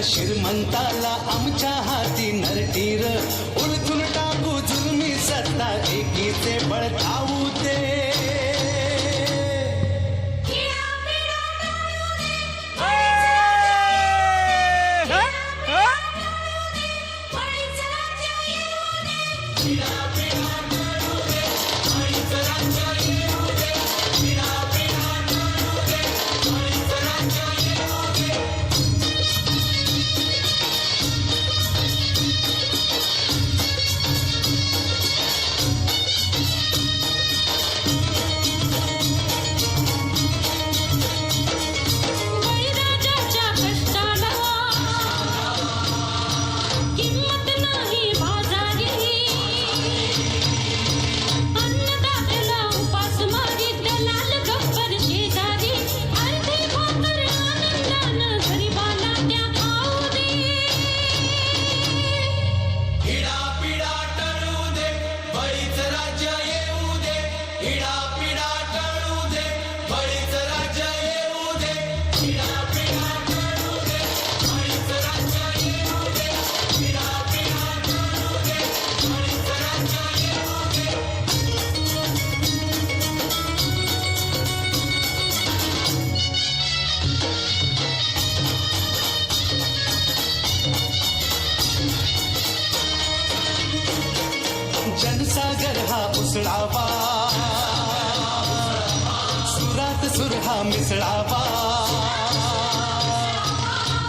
श्रीमंताला आमच्या हाती नरटीर उलथून टाकू जुलमी सत्ता एकीचे बळ धावू दे जनसागर हा उसळावा सुरात सुर हा मिसळावा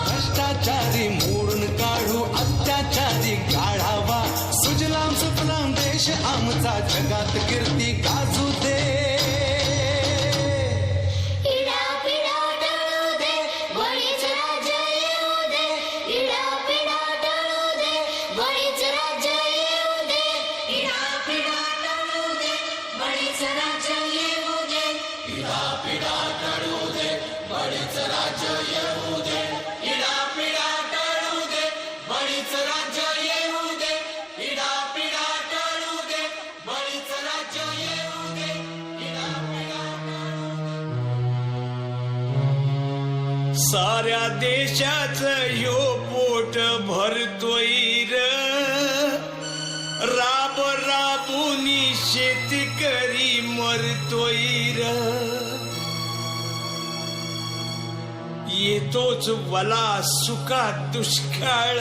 भ्रष्टाचारी मोडून काढू अत्याचारी काढावा सुजलाम सुफलाम देश आमचा जगात कीर्ती गाजू दे साऱ्या देशाचं ह्यो पोट भरतोय र राब राबुनी शेतकरी मरतोय र येतोच वला सुखात दुष्काळ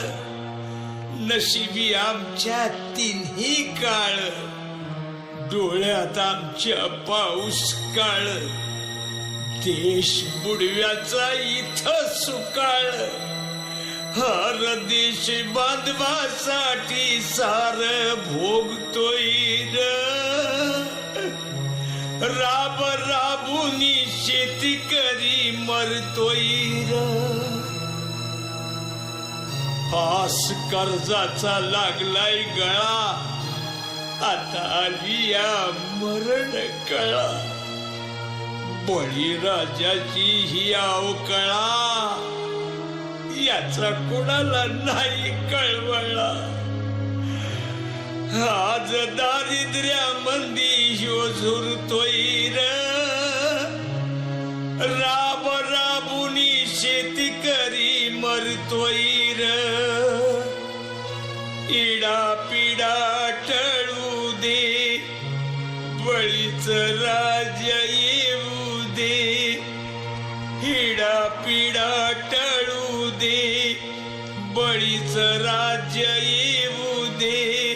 नशिबी आमच्या तिन्ही काळ डोळ्यात आमच्या पाऊस काळ देश बुडव्याचा इथं सुकाळ हर देश बांधवासाठी सार भोगतोय राब राबुनी शेतकरी मरतोय हास कर्जाचा लागलाय गळा आता आली या मरण कळा बळीराजाची ही अवकळा याचा कोणाला नाही कळवळा आज दारिद्र्यामंदी ह्यो झुरतोय राब राबुनी शेतकरी मरतोय इडा पिडा टळू दे बळीच राज येऊ दे हिडा पिडा टळू दे बळीच राज्य येऊ दे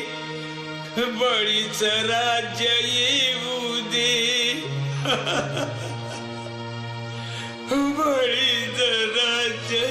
बळीच राज्य येऊ दे बळीच राज्य